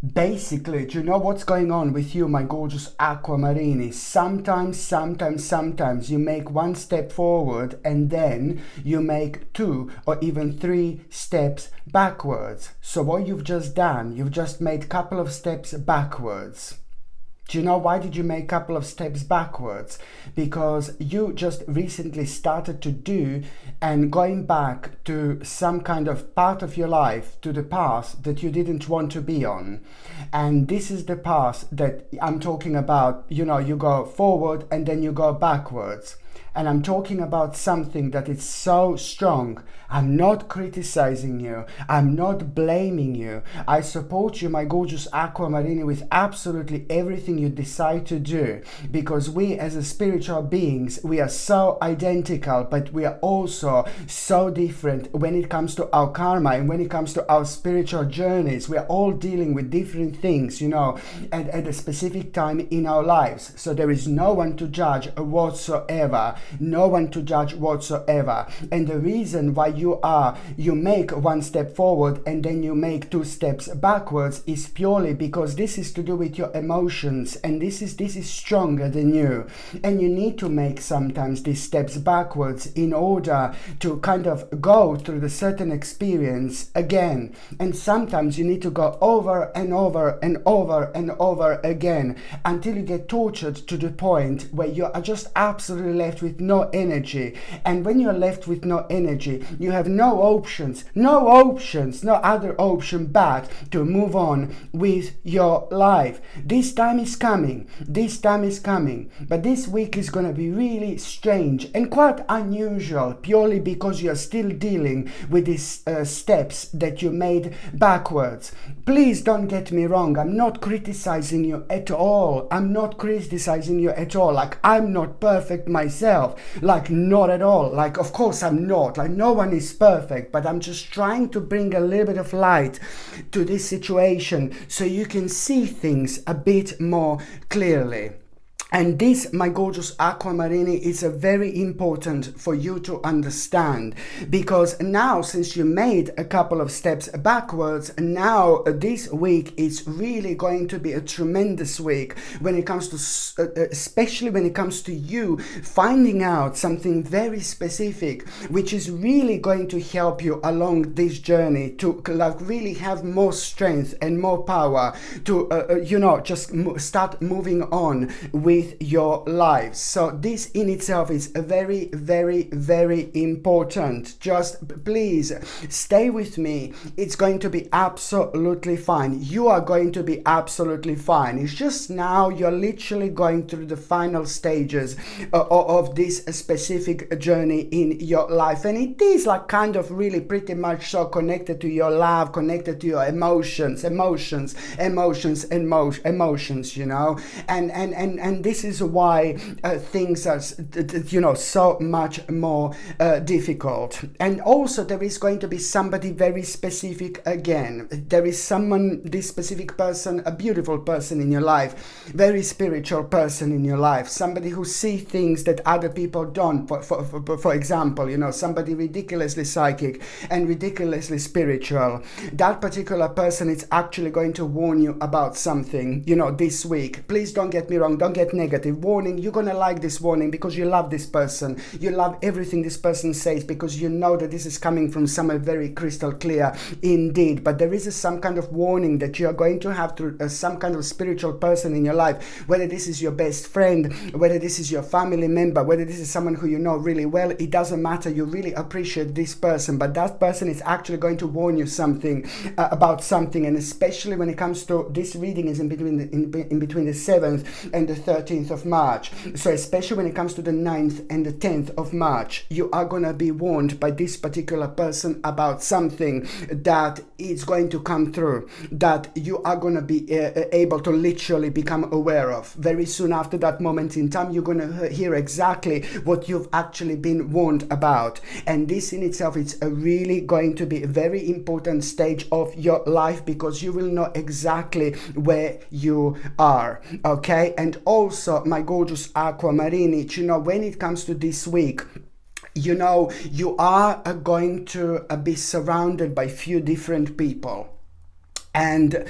Basically, do you know what's going on with you, my gorgeous aquamarini? Sometimes you make one step forward and then you make 2 or even 3 steps backwards. So what you've just done, you've just made a couple of steps backwards. Do you know why did you make a couple of steps backwards? Because you just recently started to do and going back to some kind of part of your life, to the path that you didn't want to be on. And this is the path that I'm talking about. You know, you go forward and then you go backwards. And I'm talking about something that is so strong. I'm not criticizing you. I'm not blaming you. I support you, my gorgeous aquamarini, with absolutely everything you decide to do. Because we as a spiritual beings, we are so identical, but we are also so different when it comes to our karma and when it comes to our spiritual journeys. We are all dealing with different things, you know, at a specific time in our lives. So there is no one to judge whatsoever. No one to judge whatsoever. And the reason why you make one step forward and then you make 2 steps backwards is purely because this is to do with your emotions, and this is stronger than you, and you need to make sometimes these steps backwards in order to kind of go through the certain experience again. And sometimes you need to go over and over and over and over again until you get tortured to the point where you are just absolutely left with no energy. And when you're left with no energy, you have no other option but to move on with your life. This time is coming, but this week is going to be really strange and quite unusual, purely because you're still dealing with these steps that you made backwards. Please don't get me wrong, I'm not criticizing you at all. Like, I'm not perfect myself. Like, not at all. Like, of course I'm not. Like, no one is perfect, but I'm just trying to bring a little bit of light to this situation so you can see things a bit more clearly. And this, my gorgeous aquamarini, is a very important for you to understand, because now, since you made a couple of steps backwards, now this week is really going to be a tremendous week when it comes to, especially when it comes to you finding out something very specific, which is really going to help you along this journey to like really have more strength and more power to, start moving on with your lives. So this in itself is very, very, very important. Just please stay with me. It's going to be absolutely fine. You are going to be absolutely fine. It's just now you're literally going through the final stages of this specific journey in your life, and it is like kind of really pretty much so connected to your love, connected to your emotions, you know, and this is why things are, so much more difficult. And also there is going to be somebody very specific again. There is someone, this specific person, a beautiful person in your life, very spiritual person in your life, somebody who sees things that other people don't. For example, somebody ridiculously psychic and ridiculously spiritual. That particular person is actually going to warn you about something, this week. Please don't get me wrong, don't get negative. Warning, you're gonna like this warning because you love this person. You love everything this person says because you know that this is coming from somewhere very crystal clear indeed. But there is some kind of warning that you are going to have through some kind of spiritual person in your life, whether this is your best friend, whether this is your family member, whether this is someone who you know really well. It doesn't matter. You really appreciate this person, but that person is actually going to warn you something about something. And especially when it comes to this reading is in between the 7th and the 13th of March. So especially when it comes to the 9th and the 10th of March, you are going to be warned by this particular person about something that is going to come through, that you are going to be able to literally become aware of. Very soon after that moment in time, you're going to hear exactly what you've actually been warned about. And this in itself is really going to be a very important stage of your life, because you will know exactly where you are. Okay? And also, my gorgeous aquamarini, when it comes to this week, you are going to be surrounded by few different people. And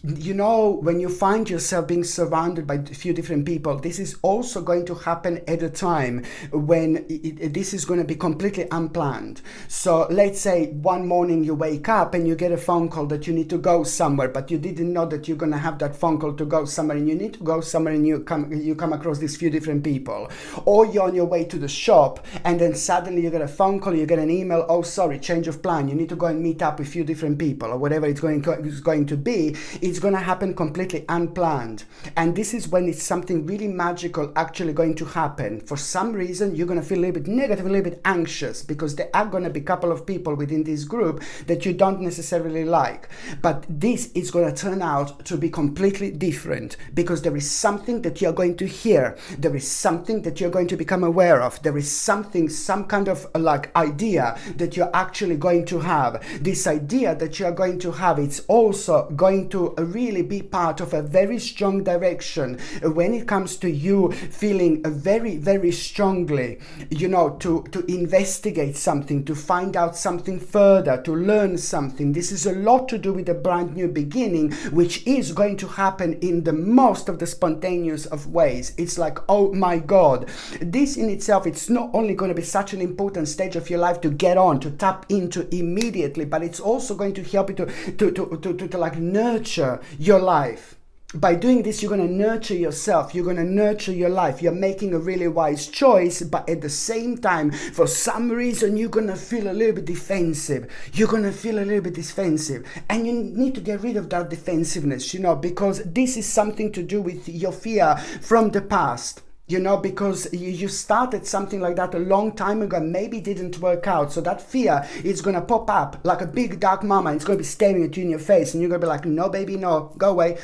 you know, when you find yourself being surrounded by a few different people, this is also going to happen at a time when this is going to be completely unplanned. So let's say one morning you wake up and you get a phone call that you need to go somewhere, but you didn't know that you're going to have that phone call to go somewhere, and you need to go somewhere, and you come across these few different people. Or you're on your way to the shop and then suddenly you get a phone call, you get an email, oh sorry, change of plan, you need to go and meet up with a few different people, or whatever it's going to be. It's going to happen completely unplanned. And this is when it's something really magical actually going to happen. For some reason, you're going to feel a little bit negative, a little bit anxious, because there are going to be a couple of people within this group that you don't necessarily like. But this is going to turn out to be completely different, because there is something that you're going to hear. There is something that you're going to become aware of. There is something, some kind of like idea that you're actually going to have. This idea that you're going to have, it's also going to really be part of a very strong direction when it comes to you feeling very, very strongly, you know, to investigate something, to find out something further, to learn something. This is a lot to do with a brand new beginning, which is going to happen in the most of the spontaneous of ways. It's like, oh my God, this in itself, it's not only going to be such an important stage of your life to get on, to tap into immediately, but it's also going to help you to like nurture your life. By doing this, you're going to nurture yourself, you're going to nurture your life, you're making a really wise choice, but at the same time, for some reason, you're going to feel a little bit defensive. You're going to feel a little bit defensive, and you need to get rid of that defensiveness, you know, because this is something to do with your fear from the past. You know, because you started something like that a long time ago, maybe it didn't work out. So that fear is going to pop up like a big dark mama. It's going to be staring at you in your face, and you're going to be like, no, baby, no, go away.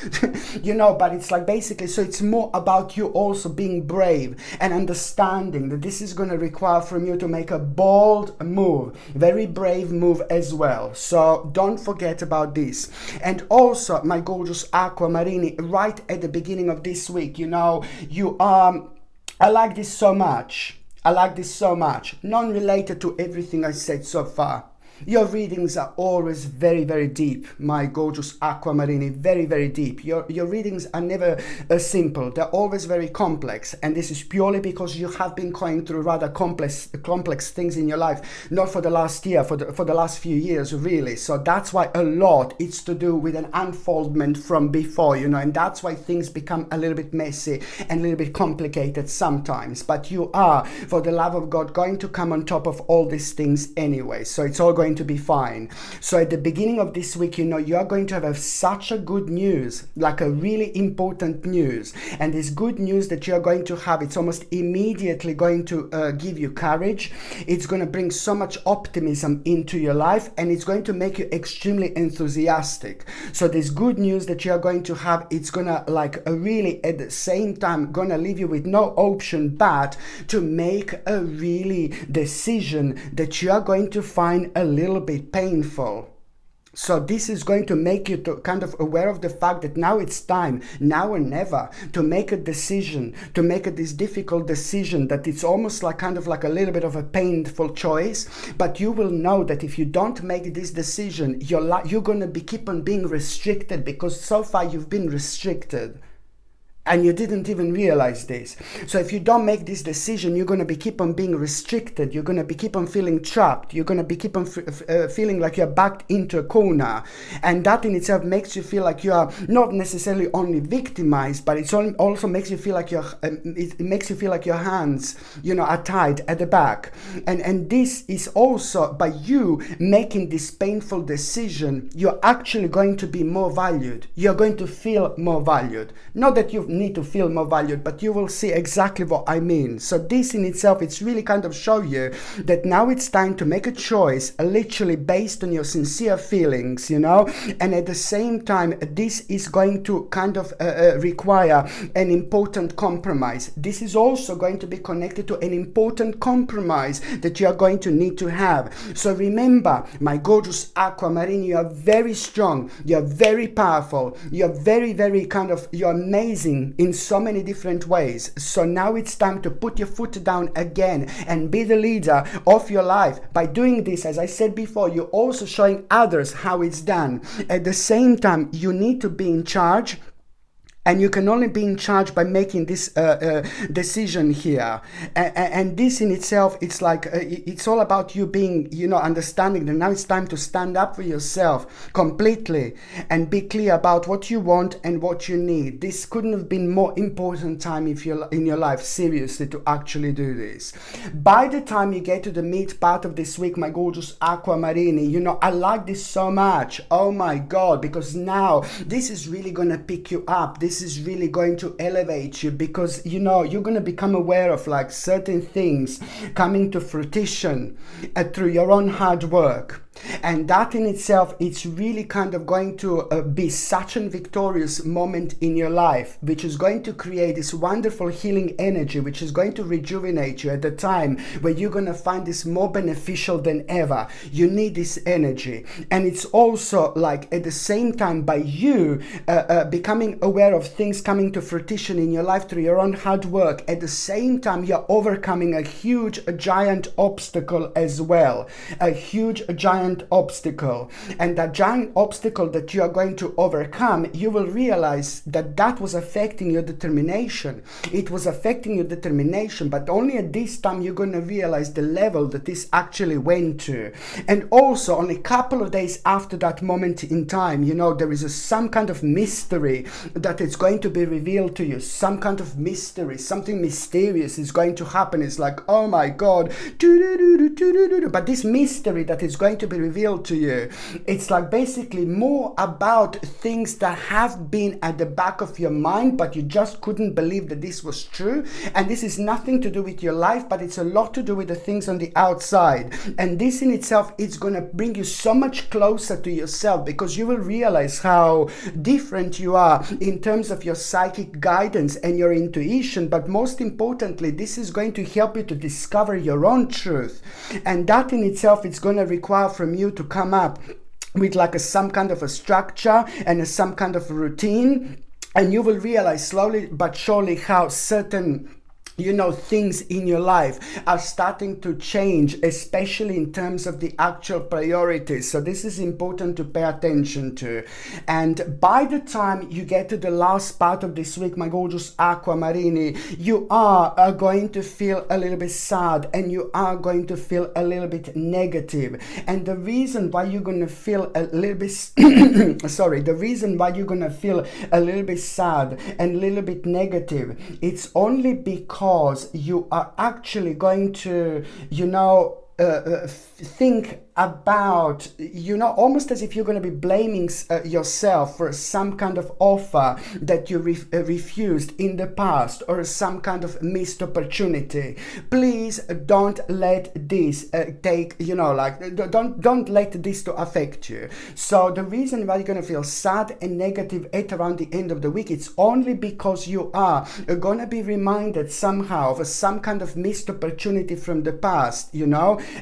You know, but it's like basically, so it's more about you also being brave and understanding that this is going to require from you to make a bold move, very brave move as well. So don't forget about this. And also, my gorgeous Aquamarini, right at the beginning of this week, you know, you are... I like this so much. I like this so much. Non-related to everything I said so far. Your readings are always very, very deep, my gorgeous Aquamarini, very, very deep. Your readings are never simple. They're always very complex. And this is purely because you have been going through rather complex things in your life, not for the last year, for the last few years, really. So that's why a lot it's to do with an unfoldment from before, you know, and that's why things become a little bit messy and a little bit complicated sometimes. But you are, for the love of God, going to come on top of all these things anyway. So it's all going to be fine. So at the beginning of this week, you know, you are going to have such a good news, like a really important news. And this good news that you are going to have, it's almost immediately going to give you courage. It's going to bring so much optimism into your life, and it's going to make you extremely enthusiastic. So this good news that you are going to have, it's going to like really at the same time going to leave you with no option but to make a really decision that you are going to find a little bit painful. So this is going to make you to kind of aware of the fact that now it's time, now or never, to make a decision, to make this difficult decision that it's almost like kind of like a little bit of a painful choice. But you will know that if you don't make this decision, you're going to keep on being restricted, because so far you've been restricted. And you didn't even realize this. So if you don't make this decision, you're going to keep on being restricted. You're going to keep on feeling trapped. You're going to keep on feeling like you're backed into a corner. And that in itself makes you feel like you are not necessarily only victimized, but it also makes you feel like it makes you feel like your hands, you know, are tied at the back. And this is also, by you making this painful decision, you're actually going to be more valued. You're going to feel more valued. Not that you need to feel more valued, but you will see exactly what I mean. So this in itself, it's really kind of show you that now it's time to make a choice, literally based on your sincere feelings, you know, and at the same time, this is going to kind of require an important compromise. This is also going to be connected to an important compromise that you are going to need to have. So remember, my gorgeous Aquamarine, you are very strong, you're very powerful, you're very, very you're amazing, failing in so many different ways. So now it's time to put your foot down again and be the leader of your life. By doing this, as I said before, you're also showing others how it's done. At the same time, you need to be in charge. And you can only be in charge by making this decision here. And this in itself, it's like, it's all about you being, understanding that now it's time to stand up for yourself completely and be clear about what you want and what you need. This couldn't have been more important time in your life, seriously, to actually do this. By the time you get to the mid part of this week, my gorgeous Aquamarini, I like this so much. Oh my God, because now this is really going to pick you up. This is really going to elevate you, because you're going to become aware of like certain things coming to fruition through your own hard work. And that in itself, it's really kind of going to be such a victorious moment in your life, which is going to create this wonderful healing energy, which is going to rejuvenate you at the time where you're going to find this more beneficial than ever. You need this energy. And it's also like at the same time, by you becoming aware of things coming to fruition in your life through your own hard work, at the same time, you're overcoming a giant obstacle as well. A huge, giant obstacle. And that giant obstacle that you are going to overcome, you will realize that was affecting your determination. It was affecting your determination, but only at this time you're going to realize the level that this actually went to. And also, only a couple of days after that moment in time, there is some kind of mystery that is going to be revealed to you. Some kind of mystery, something mysterious is going to happen. It's like, oh my God, but this mystery that is going to be revealed to you, it's like basically more about things that have been at the back of your mind, but you just couldn't believe that this was true. And this is nothing to do with your life, but it's a lot to do with the things on the outside. And this in itself, it's going to bring you so much closer to yourself, because you will realize how different you are in terms of your psychic guidance and your intuition. But most importantly, this is going to help you to discover your own truth. And that in itself, it's going to require from you to come up with like some kind of a structure and some kind of routine. And you will realize slowly but surely how certain things in your life are starting to change, especially in terms of the actual priorities. So this is important to pay attention to. And by the time you get to the last part of this week, my gorgeous Aquamarini, you are going to feel a little bit sad, and you are going to feel a little bit negative. And the reason why you're going to feel a little bit the reason why you're going to feel a little bit sad and a little bit negative, it's only because you are actually going to, think about, almost as if you're going to be blaming yourself for some kind of offer that you refused in the past, or some kind of missed opportunity. Please don't let this don't let this to affect you. So the reason why you're going to feel sad and negative at around the end of the week, it's only because you are going to be reminded somehow of some kind of missed opportunity from the past,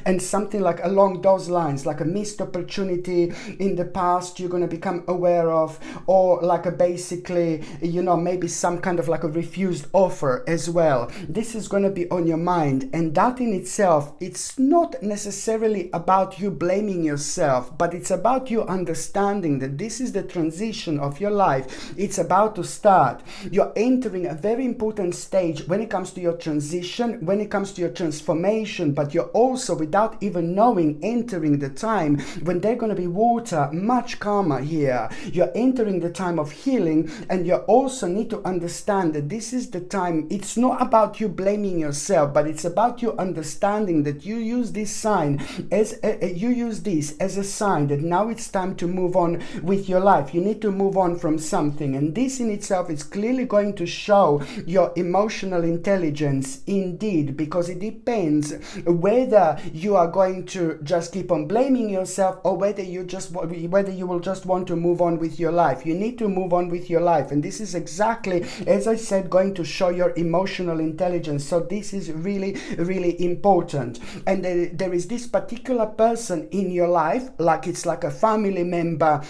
and something like along those lines, like a missed opportunity in the past you're going to become aware of, or like a basically, maybe some kind of like a refused offer as well. This is going to be on your mind, and that in itself, it's not necessarily about you blaming yourself, but it's about you understanding that this is the transition of your life. It's about to start. You're entering a very important stage when it comes to your transition, when it comes to your transformation, but you're also, without even knowing, entering the time when they're going to be water, much calmer here. You're entering the time of healing, and you also need to understand that this is the time. It's not about you blaming yourself, but it's about you understanding that you use this sign as a sign that now it's time to move on with your life. You need to move on from something, and this in itself is clearly going to show your emotional intelligence indeed, because it depends whether you are going to just keep on blaming yourself, or whether you will just want to move on with your life. You need to move on with your life, and this is exactly, as I said, going to show your emotional intelligence. So this is really, really important. And there is this particular person in your life, like it's like a family member,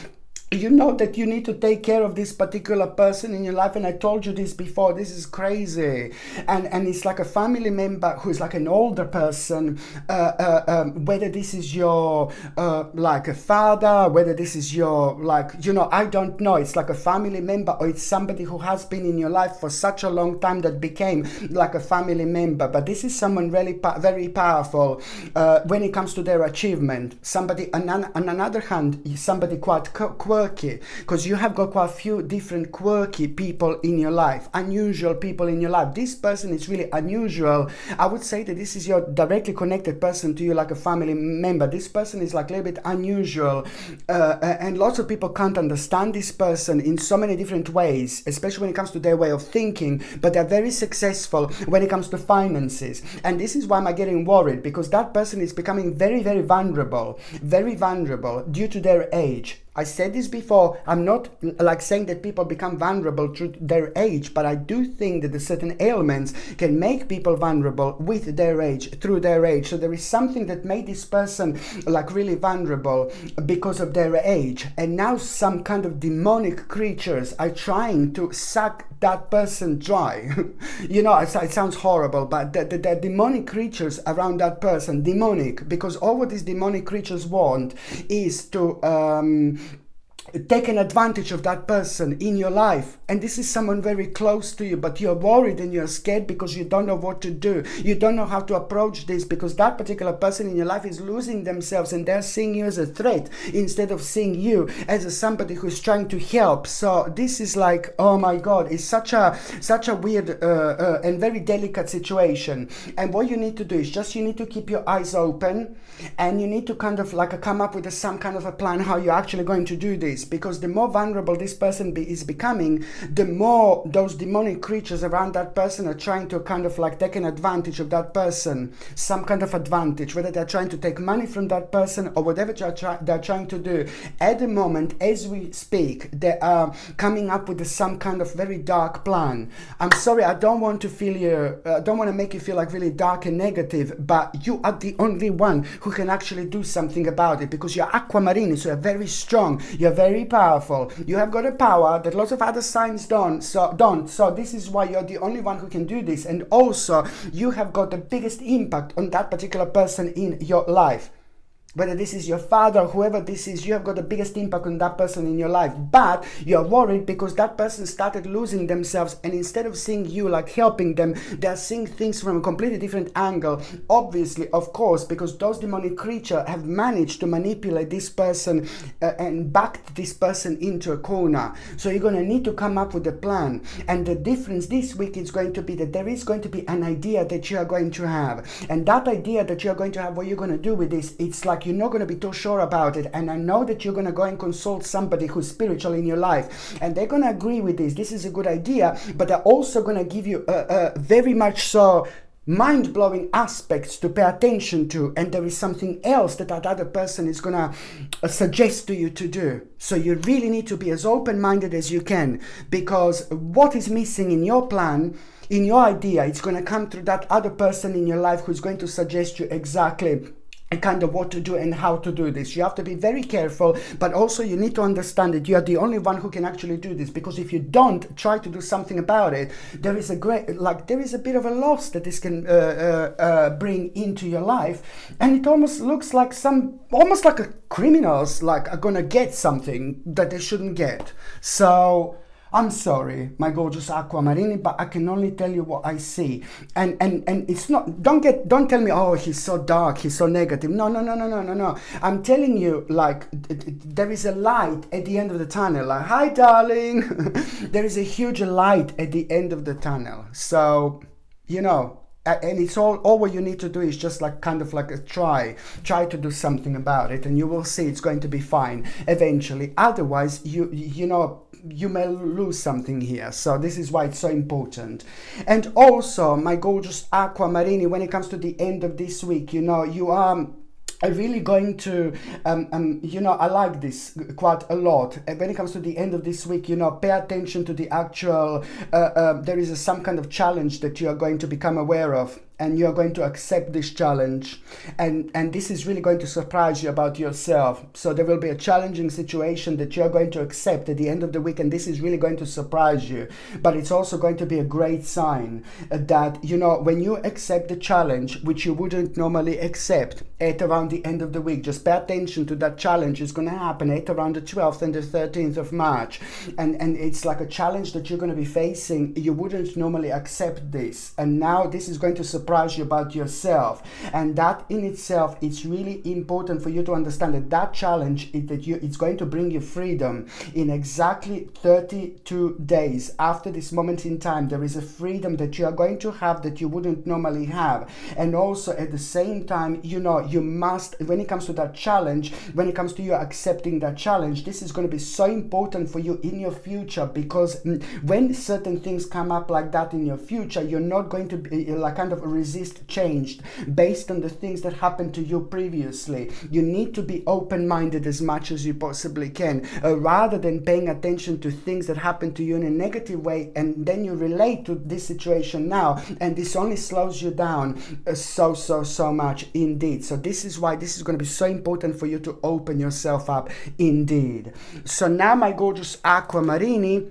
you know that you need to take care of this particular person in your life. And I told you this before, this is crazy. And it's like a family member who's like an older person, whether this is your like a father, whether this is your, like, you know, I don't know, it's like a family member, or it's somebody who has been in your life for such a long time that became like a family member. But this is someone really very powerful when it comes to their achievement. Somebody on another hand, somebody quite quirky, because you have got quite a few different quirky people in your life, unusual people in your life. This person is really unusual. I would say that this is your directly connected person to you, like a family member. This person is like a little bit unusual, and lots of people can't understand this person in so many different ways, especially when it comes to their way of thinking, but they're very successful when it comes to finances. And this is why I'm getting worried, because that person is becoming very, very vulnerable due to their age. I said this before, I'm not like saying that people become vulnerable through their age, but I do think that the certain ailments can make people vulnerable with their age, through their age. So there is something that made this person like really vulnerable because of their age. And now some kind of demonic creatures are trying to suck that person dry. You know, it sounds horrible, but the demonic creatures around that person, demonic, because all what these demonic creatures want is to take an advantage of that person in your life. And this is someone very close to you, but you're worried and you're scared because you don't know what to do. You don't know how to approach this, because that particular person in your life is losing themselves, and they're seeing you as a threat instead of seeing you as somebody who's trying to help. So this is like, oh my God, it's such a weird and very delicate situation. And what you need to do is just, you need to keep your eyes open, and you need to kind of like come up with some kind of a plan how you're actually going to do this. Because the more vulnerable this person is becoming, the more those demonic creatures around that person are trying to kind of like take an advantage of that person, some kind of advantage, whether they're trying to take money from that person or whatever they're trying to do. At the moment, as we speak, they are coming up with some kind of very dark plan. I'm sorry, I don't want to feel you, don't want to make you feel like really dark and negative, but you are the only one who can actually do something about it, because you're aquamarine, so you're very strong, you're very powerful, you have got a power that lots of other signs don't. So this is why you're the only one who can do this. And also, you have got the biggest impact on that particular person in your life. Whether this is your father, whoever this is, you have got the biggest impact on that person in your life. But you're worried because that person started losing themselves, and instead of seeing you like helping them, they're seeing things from a completely different angle. Obviously, of course, because those demonic creatures have managed to manipulate this person and backed this person into a corner. So you're going to need to come up with a plan. And the difference this week is going to be that there is going to be an idea that you are going to have. And that idea that you're going to have, what you're going to do with this, it's like you're not going to be too sure about it. And I know that you're going to go and consult somebody who's spiritual in your life, and they're going to agree with this. This is a good idea, but they're also going to give you a very much so mind-blowing aspects to pay attention to, and there is something else that other person is going to suggest to you to do. So you really need to be as open-minded as you can, because what is missing in your plan, in your idea, it's going to come through that other person in your life who's going to suggest you exactly kind of what to do and how to do this. You have to be very careful, but also you need to understand that you are the only one who can actually do this, because if you don't try to do something about it, there is a bit of a loss that this can bring into your life, and it almost looks like almost like criminals like are gonna get something that they shouldn't get. So I'm sorry, my gorgeous aquamarini, but I can only tell you what I see. And it's not, don't tell me, oh, he's so dark, he's so negative. No. I'm telling you, like, there is a light at the end of the tunnel. Like, hi, darling. There is a huge light at the end of the tunnel. So, you know, and it's all what you need to do is just like kind of like try to do something about it, and you will see it's going to be fine eventually. Otherwise, you know, you may lose something here. So this is why it's so important. And also, my gorgeous aquamarini, when it comes to the end of this week, you know, you are really going to you know, I like this quite a lot. And when it comes to the end of this week, you know, pay attention to the actual there is some kind of challenge that you are going to become aware of. and you're going to accept this challenge, and this is really going to surprise you about yourself. So there will be a challenging situation that you're going to accept at the end of the week, and this is really going to surprise you. But it's also going to be a great sign that, you know, when you accept the challenge, which you wouldn't normally accept at around the end of the week, just pay attention to that challenge. It's going to happen at around the 12th and the 13th of March, and it's like a challenge that you're going to be facing. You wouldn't normally accept this, and now this is going to surprise you about yourself. And that in itself, it's really important for you to understand that that challenge is that it's going to bring you freedom. In exactly 32 days after this moment in time, there is a freedom that you are going to have that you wouldn't normally have. And also at the same time, you know, you must, when it comes to that challenge, when it comes to you accepting that challenge, this is going to be so important for you in your future, because when certain things come up like that in your future, you're not going to be like kind of resist change based on the things that happened to you previously. You need to be open-minded as much as you possibly can, rather than paying attention to things that happen to you in a negative way, and then you relate to this situation now, and this only slows you down so much indeed. So this is why this is going to be so important for you to open yourself up indeed. So now, my gorgeous Aquamarini,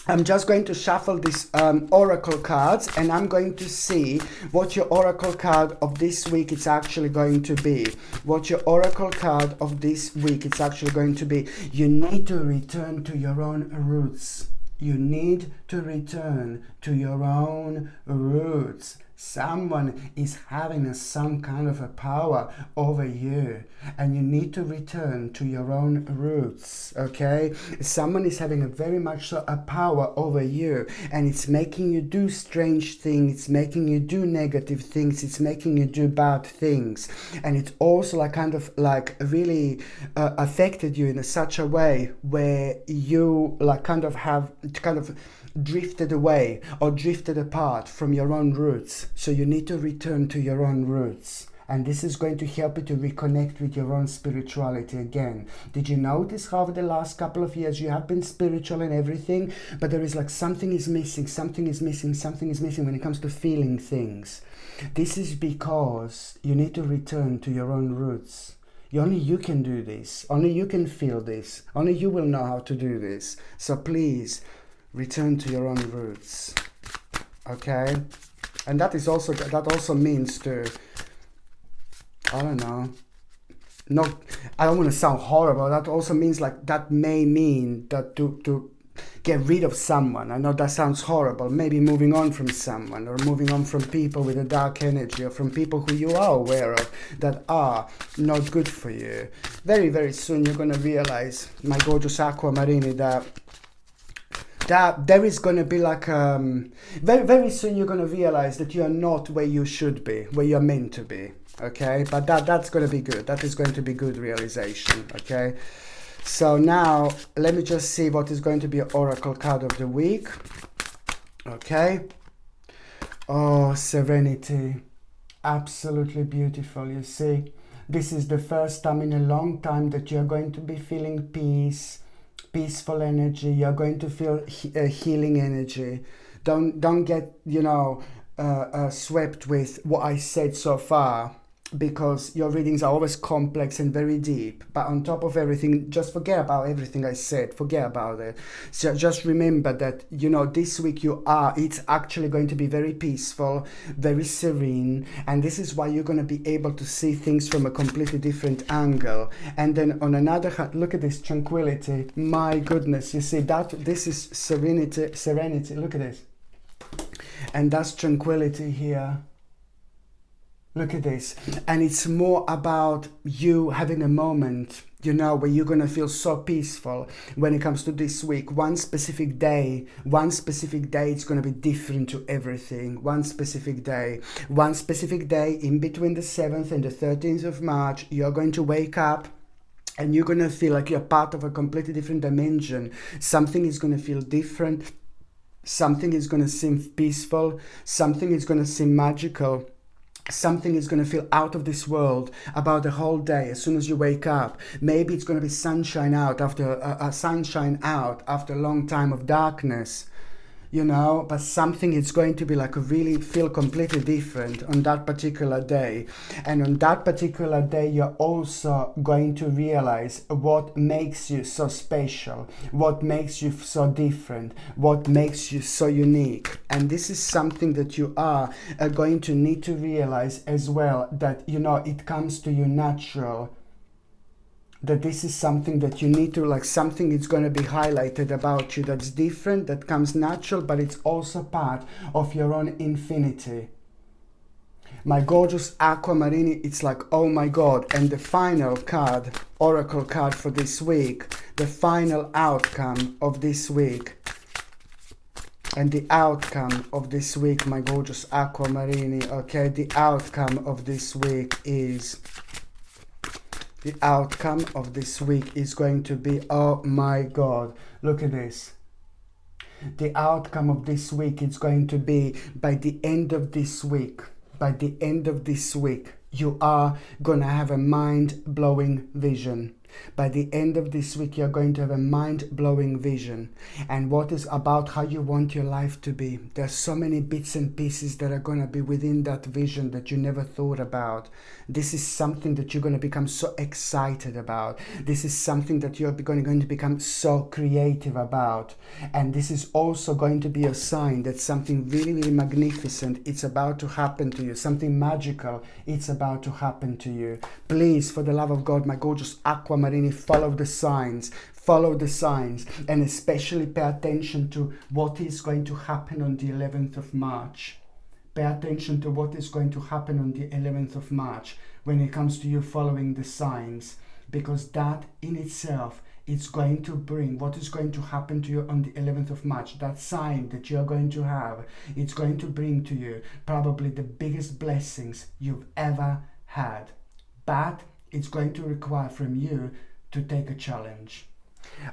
I'm just going to shuffle these oracle cards, and I'm going to see what your oracle card of this week is actually going to be. What your oracle card of this week is actually going to be. You need to return to your own roots. You need to return to your own roots. Someone is having some kind of a power over you, and you need to return to your own roots, okay? Someone is having a very much so a power over you, and it's making you do strange things, it's making you do negative things, it's making you do bad things, and it's also like kind of like really affected you in such a way where you like kind of have kind of drifted away or drifted apart from your own roots. So you need to return to your own roots, and this is going to help you to reconnect with your own spirituality again. Did you notice how over the last couple of years you have been spiritual and everything, but there is like something is missing when it comes to feeling things? This is because you need to return to your own roots. Only you can do this, only you can feel this, only you will know how to do this. So please return to your own roots, okay? And that also means to, I don't know, I don't want to sound horrible. That also means like, that may mean that to get rid of someone. I know that sounds horrible. Maybe moving on from someone, or moving on from people with a dark energy, or from people who you are aware of that are not good for you. Very, very soon you're going to realize, my gorgeous Aquamarini, that there is going to be like very, very soon you're going to realize that you are not where you should be, where you're meant to be, okay? But that's going to be good. That is going to be good realization, okay? So now let me just see what is going to be an oracle card of the week, okay? Oh, Serenity, absolutely beautiful. You see, this is the first time in a long time that you're going to be feeling peaceful energy. You're going to feel healing energy. Don't get, you know, swept with what I said so far, because your readings are always complex and very deep. But on top of everything, just forget about everything I said. Forget about it. So just remember that, you know, this week it's actually going to be very peaceful, very serene. And this is why you're going to be able to see things from a completely different angle. And then on another hand, look at this tranquility. My goodness, you see that this is serenity. Look at this. And that's tranquility here. Look at this. And it's more about you having a moment, you know, where you're going to feel so peaceful when it comes to this week. One specific day, it's going to be different to everything. One specific day in between the 7th and the 13th of March, you're going to wake up and you're going to feel like you're part of a completely different dimension. Something is going to feel different. Something is going to seem peaceful. Something is going to seem magical. Something is going to feel out of this world about the whole day as soon as you wake up. Maybe it's going to be sunshine out after a long time of darkness. you know, but something is going to be like really feel completely different on that particular day. And on that particular day, you're also going to realize what makes you so special, what makes you so different, what makes you so unique. And this is something that you are going to need to realize as well, that, you know, it comes to you natural, that this is something that you need to, like, something is going to be highlighted about you that's different, that comes natural, but it's also part of your own infinity. My gorgeous Aquamarine, it's like, oh my God. And the final card, oracle card for this week, the final outcome of this week. And the outcome of this week, my gorgeous Aquamarine, okay, the outcome of this week is... The outcome of this week is going to be, oh my God, look at this. The outcome of this week is going to be, by the end of this week, you are going to have a mind-blowing vision. By the end of this week, you're going to have a mind-blowing vision. And what is about how you want your life to be. There's so many bits and pieces that are going to be within that vision that you never thought about. This is something that you're going to become so excited about. This is something that you're going to become so creative about. And this is also going to be a sign that something really, really magnificent, it's about to happen to you. Something magical, it's about to happen to you. Please, for the love of God, my gorgeous Aquamarine, follow the signs. Follow the signs, and especially pay attention to what is going to happen on the 11th of March. Pay attention to what is going to happen on the 11th of March when it comes to you following the signs, because that in itself is going to bring what is going to happen to you on the 11th of March. That sign that you're going to have, it's going to bring to you probably the biggest blessings you've ever had. But it's going to require from you to take a challenge.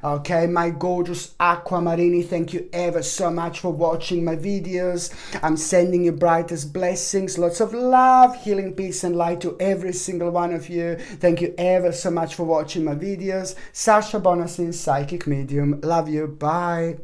Okay, my gorgeous Aquamarine, thank you ever so much for watching my videos. I'm sending you brightest blessings, lots of love, healing, peace and light to every single one of you. Thank you ever so much for watching my videos. Sasha Bonasin, Psychic Medium. Love you. Bye.